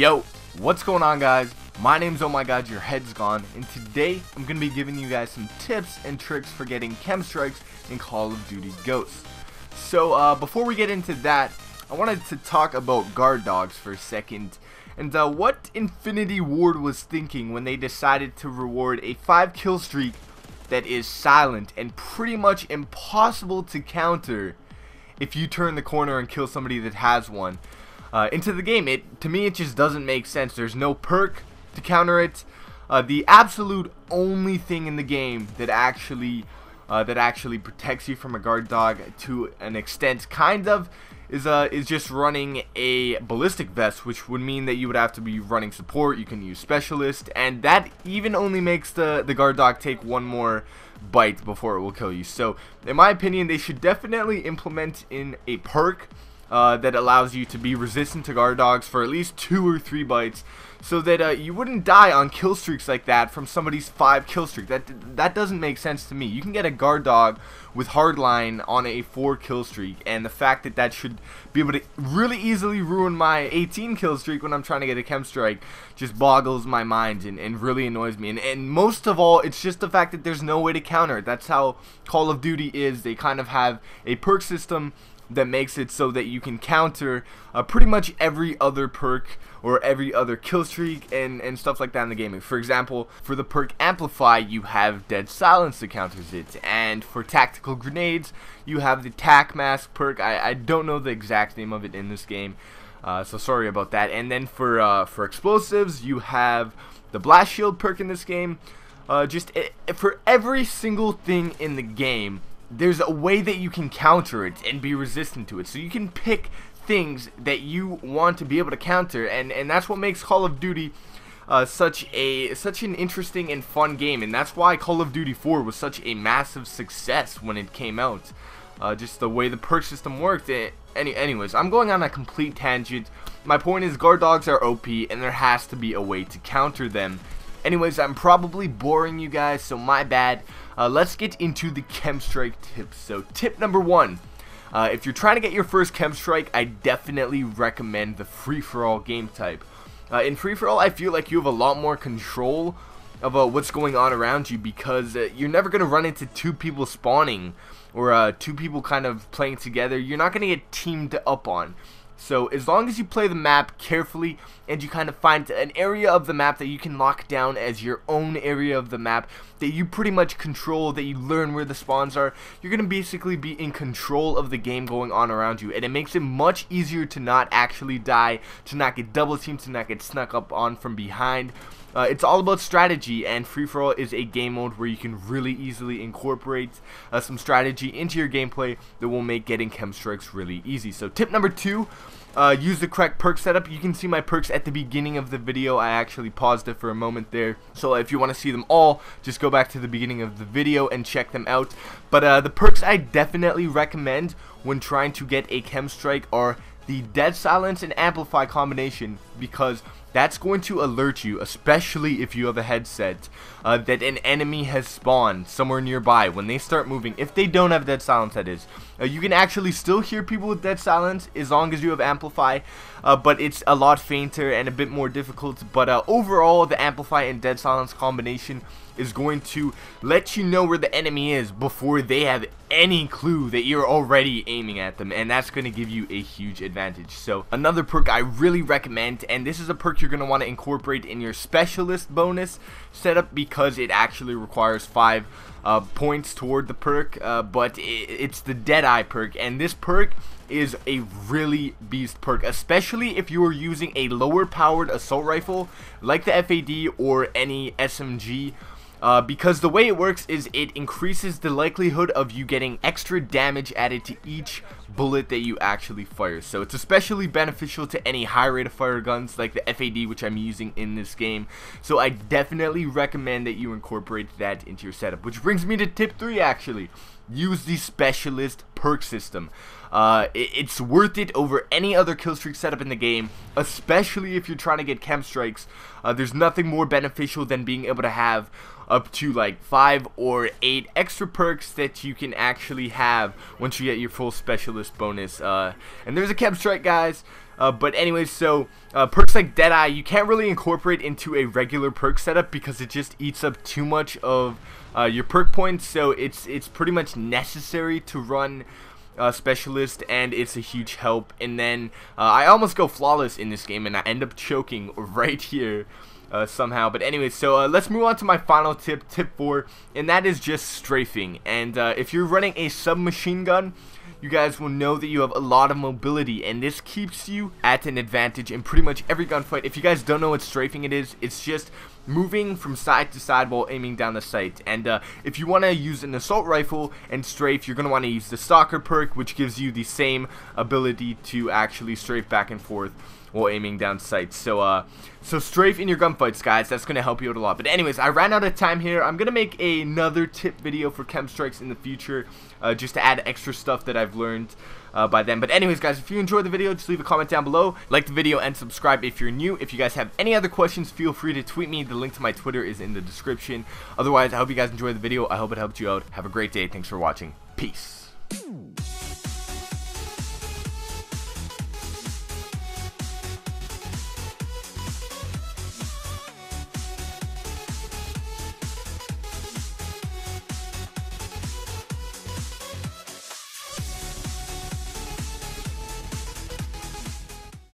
Yo, what's going on, guys? My name's omgurheadsgone, and today I'm going to be giving you guys some tips and tricks for getting chem strikes in Call of Duty Ghosts. So before we get into that, I wanted to talk about guard dogs for a second, and what Infinity Ward was thinking when they decided to reward a 5-kill streak that is silent and pretty much impossible to counter if you turn the corner and kill somebody that has one into the game. To me, it just doesn't make sense. There's no perk to counter it. The absolute only thing in the game that actually protects you from a guard dog to an extent, kind of, is just running a ballistic vest, which would mean that you would have to be running support. You can use specialist, and that even only makes the guard dog take one more bite before it will kill you. So in my opinion, they should definitely implement in a perk that allows you to be resistant to guard dogs for at least 2 or 3 bites, so that you wouldn't die on kill streaks like that from somebody's 5-kill streak. That doesn't make sense to me. You can get a guard dog with hardline on a 4-kill streak, and the fact that that should be able to really easily ruin my 18-kill streak when I'm trying to get a chem strike just boggles my mind and really annoys me. And most of all, it's just the fact that there's no way to counter it. That's how Call of Duty is. They kind of have a perk system that makes it so that you can counter pretty much every other perk or every other kill streak and stuff like that in the game. For example, for the perk Amplify, you have Dead Silence that counters it, and for tactical grenades, you have the Tac Mask perk. I don't know the exact name of it in this game, so sorry about that. And then for explosives, you have the Blast Shield perk in this game. For every single thing in the game, there's a way that you can counter it and be resistant to it. So you can pick things that you want to be able to counter, and that's what makes Call of Duty such an interesting and fun game. And that's why Call of Duty 4 was such a massive success when it came out. Just the way the perk system worked. Anyways, I'm going on a complete tangent. My point is, guard dogs are OP, and there has to be a way to counter them. Anyways, I'm probably boring you guys, so my bad. Let's get into the chem strike tips. So tip number 1, if you're trying to get your first chem strike, I definitely recommend the free-for-all game type. In free-for-all, I feel like you have a lot more control of what's going on around you, because you're never going to run into 2 people spawning or 2 people kind of playing together. You're not going to get teamed up on. So as long as you play the map carefully and you kind of find an area of the map that you can lock down as your own area of the map that you pretty much control, that you learn where the spawns are, you're going to basically be in control of the game going on around you. And it makes it much easier to not actually die, to not get double teamed, to not get snuck up on from behind. It's all about strategy, and free-for-all is a game mode where you can really easily incorporate some strategy into your gameplay that will make getting chem strikes really easy. So tip number 2, use the correct perk setup. You can see my perks at the beginning of the video. I actually paused it for a moment there, so if you want to see them all, just go back to the beginning of the video and check them out. But the perks I definitely recommend when trying to get a chem strike are the Dead Silence and Amplify combination, because that's going to alert you, especially if you have a headset, that an enemy has spawned somewhere nearby. When they start moving, if they don't have Dead Silence, that is, you can actually still hear people with Dead Silence as long as you have Amplify, but it's a lot fainter and a bit more difficult. But overall, the Amplify and Dead Silence combination is going to let you know where the enemy is before they have any clue that you're already aiming at them, and that's going to give you a huge advantage. So another perk I really recommend, and this is a perk you're going to want to incorporate in your specialist bonus setup, because it actually requires 5 points toward the perk, but it's the Deadeye perk, and this perk is a really beast perk, especially if you are using a lower powered assault rifle like the FAD or any SMG. Because the way it works is it increases the likelihood of you getting extra damage added to each bullet that you actually fire. So it's especially beneficial to any high rate of fire guns like the FAD, which I'm using in this game. So I definitely recommend that you incorporate that into your setup. Which brings me to tip 3 actually. Use the Specialist perk system. It's worth it over any other killstreak setup in the game, especially if you're trying to get chem strikes. There's nothing more beneficial than being able to have up to like 5 or 8 extra perks that you can actually have once you get your full specialist bonus. And there's a KEM strike, guys. But anyways, so perks like Deadeye, you can't really incorporate into a regular perk setup because it just eats up too much of your perk points. So it's pretty much necessary to run Specialist, and it's a huge help. And then I almost go flawless in this game, and I end up choking right here somehow. But anyways, so let's move on to my final tip, tip 4, and that is just strafing. And if you're running a submachine gun, you guys will know that you have a lot of mobility, and this keeps you at an advantage in pretty much every gunfight. If you guys don't know what strafing it is, it's just moving from side to side while aiming down the sight. And if you want to use an assault rifle and strafe, you're going to want to use the stalker perk, which gives you the same ability to actually strafe back and forth while aiming down sights. So strafe in your gunfights, guys. That's going to help you out a lot. But anyways, I ran out of time here. I'm going to make another tip video for KEM strikes in the future, just to add extra stuff that I've learned by then. But anyways, guys, if you enjoyed the video, just leave a comment down below, like the video, and subscribe if you're new. If you guys have any other questions, feel free to tweet me. The link to my Twitter is in the description. Otherwise, I hope you guys enjoyed the video. I hope it helped you out. Have a great day. Thanks for watching. Peace.